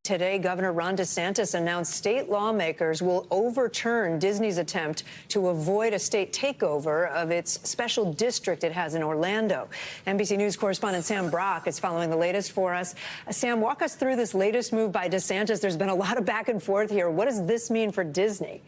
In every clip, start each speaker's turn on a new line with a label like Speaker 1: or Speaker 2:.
Speaker 1: Today, Governor RonDeSantis announced state lawmakers will overturn Disney's attempt to avoid a state takeover of its special district it has in Orlando. NBC News correspondent Sam Brock is following the latest for us. Sam, walk us through this latest move by DeSantis. There's been a lot of back and forth here. What does this mean for Disney?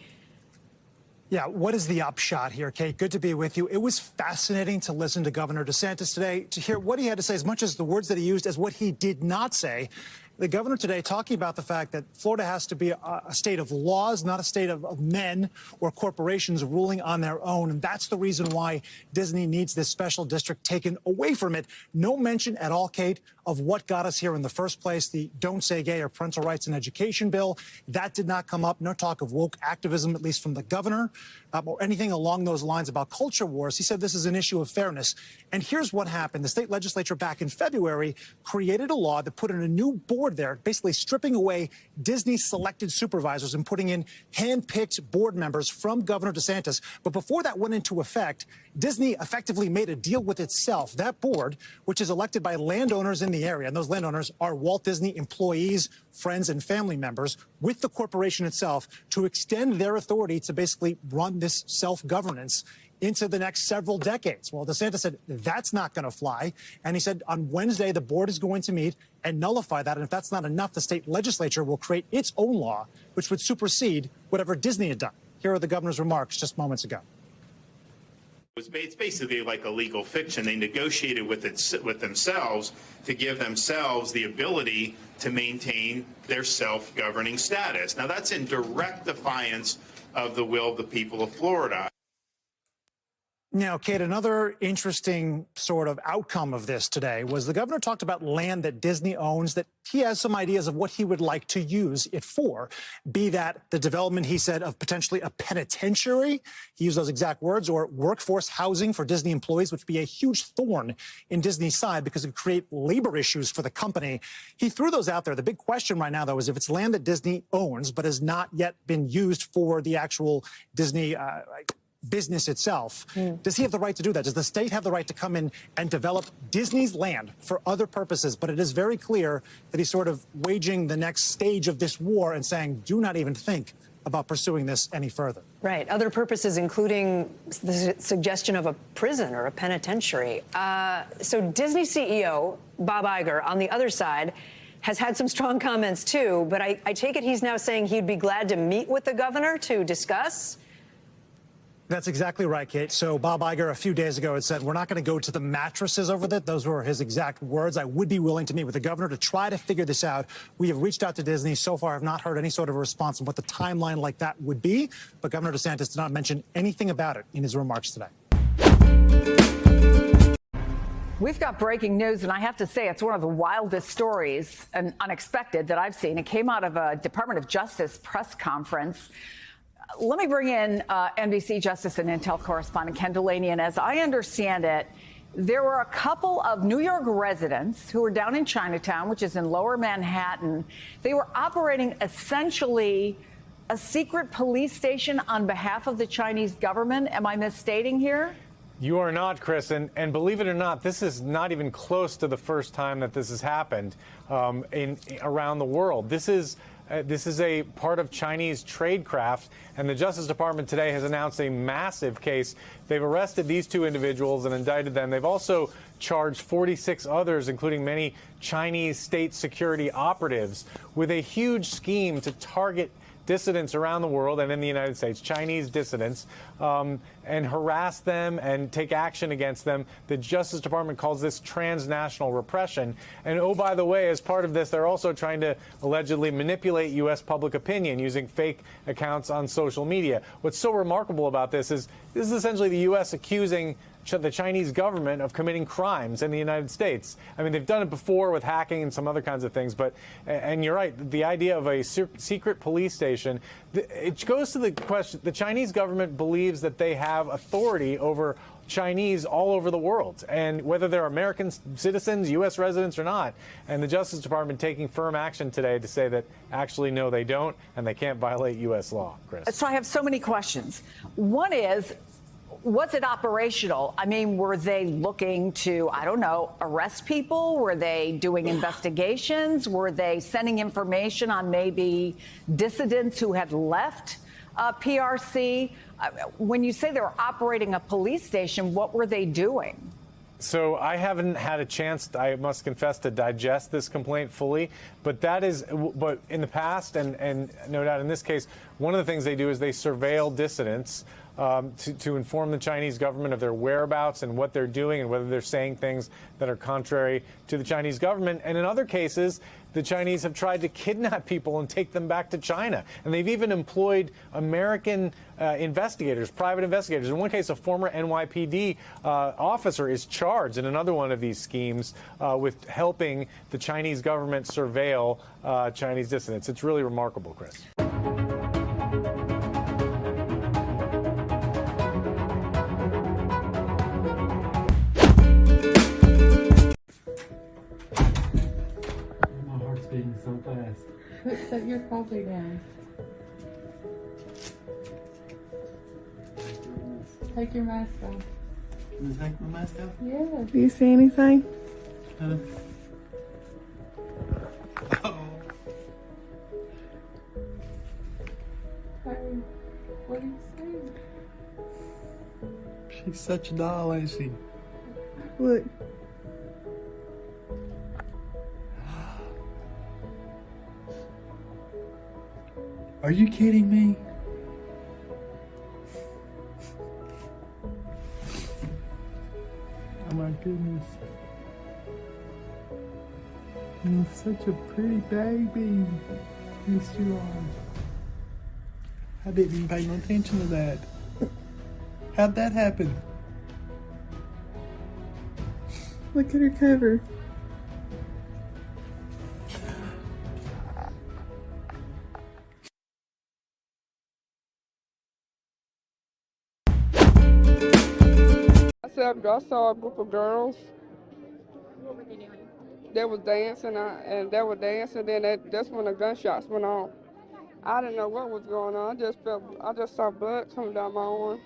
Speaker 2: Yeah, what is the upshot here, Kate? Good to be with you. It was fascinating to listen to Governor DeSantis today, to hear what he had to say, as much as the words that he used as what he did not say. The governor today talking about the fact that Florida has to be a state of laws, not a state of men or corporations ruling on their own. And that's the reason why Disney needs this special district taken away from it. No mention at all, Kate, of what got us here in the first place, the Don't Say Gay or Parental Rights in Education bill. That did not come up. No talk of woke activism, at least from the governor, or anything along those lines about culture wars. He said this is an issue of fairness. And here's what happened. The state legislature back in February created a law that put in a new board there, basically stripping away Disney selected supervisors and putting in hand-picked board members from Governor DeSantis. But before that went into effect, Disney effectively made a deal with itself. That board, which is elected by landowners in the area, and those landowners are Walt Disney employees, friends, and family members, with the corporation itself, to extend their authority to basically run this self-governance into the next several decades. Well, DeSantis said that's not going to fly. And he said on Wednesday, the board is going to meet and nullify that. And if that's not enough, the state legislature will create its own law, which would supersede whatever Disney had done. Here are the governor's remarks just moments ago.
Speaker 3: It's basically like a legal fiction. They negotiated with themselves to give themselves the ability to maintain their self-governing status. Now, that's in direct defiance of the will of the people of Florida.
Speaker 2: Now, Kate, another interesting sort of outcome of this today was the governor talked about land that Disney owns that he has some ideas of what he would like to use it for, be that the development, he said, of potentially a penitentiary, he used those exact words, or workforce housing for Disney employees, which would be a huge thorn in Disney's side because it would create labor issues for the company. He threw those out there. The big question right now, though, is if it's land that Disney owns but has not yet been used for the actual Disney business itself, does he have the right to do that? Does the state have the right to come in and develop Disney's land for other purposes? But it is very clear that he's sort of waging the next stage of this war and saying, do not even think about pursuing this any further.
Speaker 1: Right. Other purposes, including the suggestion of a prison or a penitentiary. So Disney CEO Bob Iger, on the other side, has had some strong comments, too. But I take it he's now saying he'd be glad to meet with the governor to discuss.
Speaker 2: That's exactly right, Kate. So Bob Iger a few days ago had said, we're not going to go to the mattresses over that. Those were his exact words. I would be willing to meet with the governor to try to figure this out. We have reached out to Disney. So far, have not heard any sort of response on what the timeline like that would be. But Governor DeSantis did not mention anything about it in his remarks today.
Speaker 4: We've got breaking news, and I have to say it's one of the wildest stories and unexpected that I've seen. It came out of a Department of Justice press conference. Let me bring in NBC Justice and Intel correspondent Ken Delaney. And as I understand it, there were a couple of New York residents who were down in Chinatown, which is in lower Manhattan. They were operating essentially a secret police station on behalf of the Chinese government. Am I misstating here?
Speaker 5: You are not, Chris, and believe it or not, this is not even close to the first time that this has happened around the world. This is a part of Chinese tradecraft, and the Justice Department today has announced a massive case. They've arrested these two individuals and indicted them. They've also charged 46 others, including many Chinese state security operatives, with a huge scheme to target dissidents around the world and in the United States, Chinese dissidents, and harass them and take action against them. The Justice Department calls this transnational repression. And oh, by the way, as part of this, they're also trying to allegedly manipulate U.S. public opinion using fake accounts on social media. What's so remarkable about this is essentially the U.S. accusing the Chinese government of committing crimes in the United States. I mean, they've done it before with hacking and some other kinds of things, but, and you're right, the idea of a secret police station, it goes to the question, the Chinese government believes that they have authority over Chinese all over the world, and whether they're American citizens, U.S. residents or not. And the Justice Department taking firm action today to say that actually, no, they don't, and they can't violate U.S. law, Chris.
Speaker 4: So I have so many questions. One is, Was it operational? I mean, were they looking to, I don't know, arrest people? Were they doing investigations? Were they sending information on maybe dissidents who had left PRC? When you say they were operating a police station, what were they doing?
Speaker 5: So I haven't had a chance, I must confess, to digest this complaint fully. But in the past, and no doubt in this case, one of the things they do is they surveil dissidents to inform the Chinese government of their whereabouts and what they're doing and whether they're saying things that are contrary to the Chinese government. And in other cases, the Chinese have tried to kidnap people and take them back to China. And they've even employed American investigators, private investigators. In one case, a former NYPD officer is charged in another one of these schemes with helping the Chinese government surveil Chinese dissidents. It's really remarkable, Chris.
Speaker 6: So fast. Set your coffee down. Take your mask off.
Speaker 7: Can I take my mask off?
Speaker 6: Yeah. Do you see anything?
Speaker 7: Oh.
Speaker 6: Hey, what do you see?
Speaker 7: She's such a doll, ain't she?
Speaker 6: Look.
Speaker 7: Are you kidding me? Oh my goodness. You're such a pretty baby. Yes, you are. I didn't even pay no attention to that. How'd that happen?
Speaker 6: Look at her cover.
Speaker 8: I saw a group of girls.
Speaker 9: What were they doing?
Speaker 8: They was dancing, and they were dancing. Then that's when the gunshots went off. I didn't know what was going on. I just saw blood coming down my arm.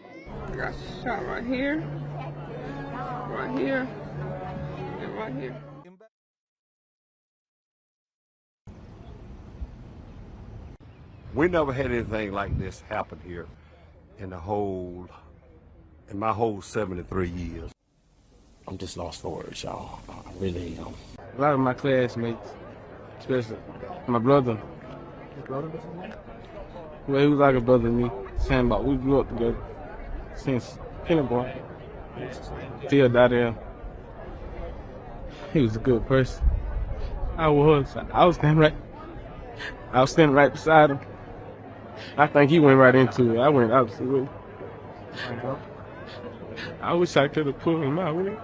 Speaker 8: I got shot right here, and right here.
Speaker 10: We never had anything like this happen here in my whole 73 years.
Speaker 11: I'm just lost for words, y'all. I really am.
Speaker 12: A lot of my classmates, especially my brother. Well, he was like a brother to me. Saying about we grew up together since kindergarten. Still out there. He was a good person. I was standing right beside him. I think he went right into it. I went opposite way. I wish I could have pulled him out with it.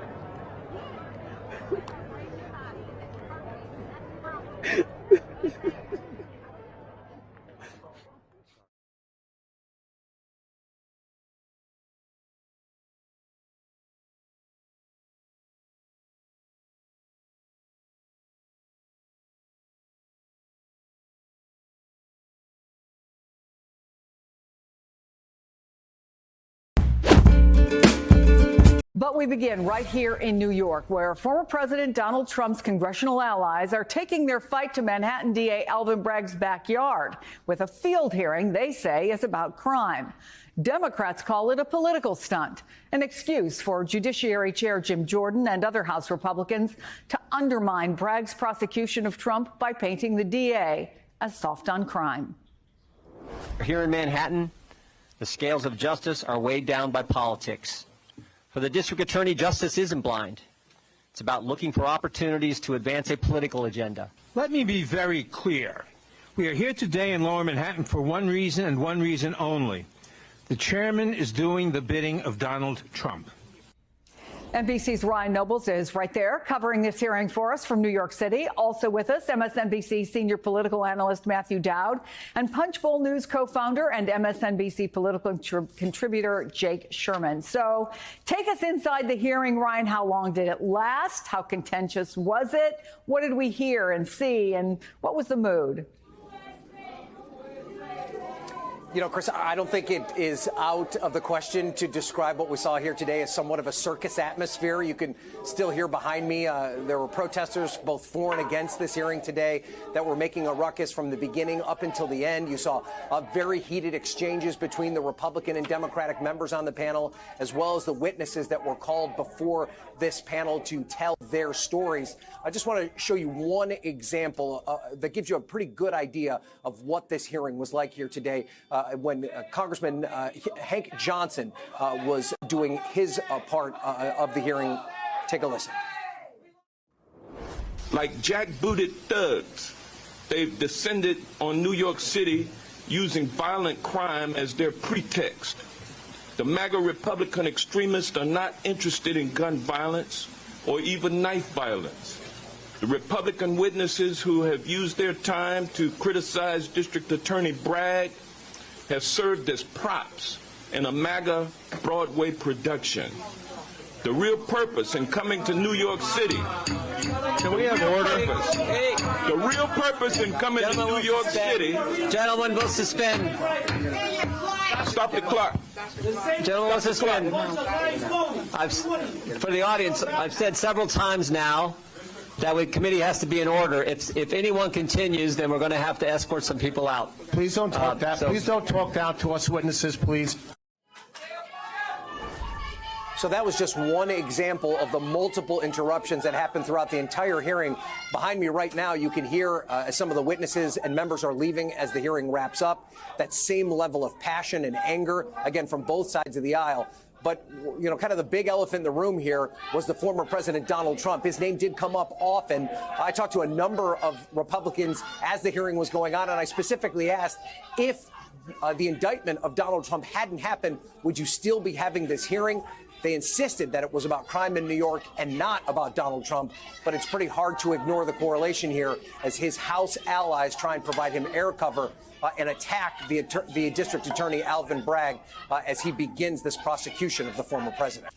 Speaker 4: But we begin right here in New York, where former President Donald Trump's congressional allies are taking their fight to Manhattan DA AlvinBragg's backyard with a field hearing they say is about crime. Democrats call it a political stunt, an excuse for Judiciary Chair Jim Jordan and other House Republicans to undermine Bragg's prosecution of Trump by painting the DA as soft on crime.
Speaker 13: Here in Manhattan, the scales of justice are weighed down by politics. For the district attorney, justice isn't blind. It's about looking for opportunities to advance a political agenda.
Speaker 14: Let me be very clear. We are here today in Lower Manhattan for one reason and one reason only. The chairman is doing the bidding of Donald Trump.
Speaker 4: NBC's Ryan Nobles is right there covering this hearing for us from New York City. Also with us, MSNBC senior political analyst Matthew Dowd and Punchbowl News co-founder and MSNBC political contributor Jake Sherman. So take us inside the hearing, Ryan. How long did it last? How contentious was it? What did we hear and see? And what was the mood?
Speaker 15: Chris, I don't think it is out of the question to describe what we saw here today as somewhat of a circus atmosphere. You can still hear behind me, there were protesters both for and against this hearing today that were making a ruckus from the beginning up until the end. You saw very heated exchanges between the Republican and Democratic members on the panel, as well as the witnesses that were called before this panel to tell their stories. I just want to show you one example that gives you a pretty good idea of what this hearing was like here today when Congressman Hank Johnson was doing his part of the hearing. Take a listen.
Speaker 16: Like jackbooted thugs, they've descended on New York City using violent crime as their pretext. The MAGA Republican extremists are not interested in gun violence or even knife violence. The Republican witnesses who have used their time to criticize District Attorney Bragg have served as props in a MAGA Broadway production. The real purpose in coming to New York City, the real purpose in coming to New York City.
Speaker 13: Gentlemen, we'll suspend.
Speaker 16: Stop the clock.
Speaker 13: Gentlemen, we'll suspend. For the audience, I've said several times now that the committee has to be in order. If anyone continues, then we're going to have to escort some people out.
Speaker 11: Please don't talk that. Please don't talk down to us witnesses, please.
Speaker 15: So that was just one example of the multiple interruptions that happened throughout the entire hearing. Behind me right now, you can hear as some of the witnesses and members are leaving as the hearing wraps up, that same level of passion and anger, again, from both sides of the aisle. But, kind of the big elephant in the room here was the former President Donald Trump. His name did come up often. I talked to a number of Republicans as the hearing was going on, and I specifically asked if the indictment of Donald Trump hadn't happened, would you still be having this hearing? They insisted that it was about crime in New York and not about Donald Trump, but it's pretty hard to ignore the correlation here as his House allies try and provide him air cover and attack the District Attorney, AlvinBragg, as he begins this prosecution of the former president.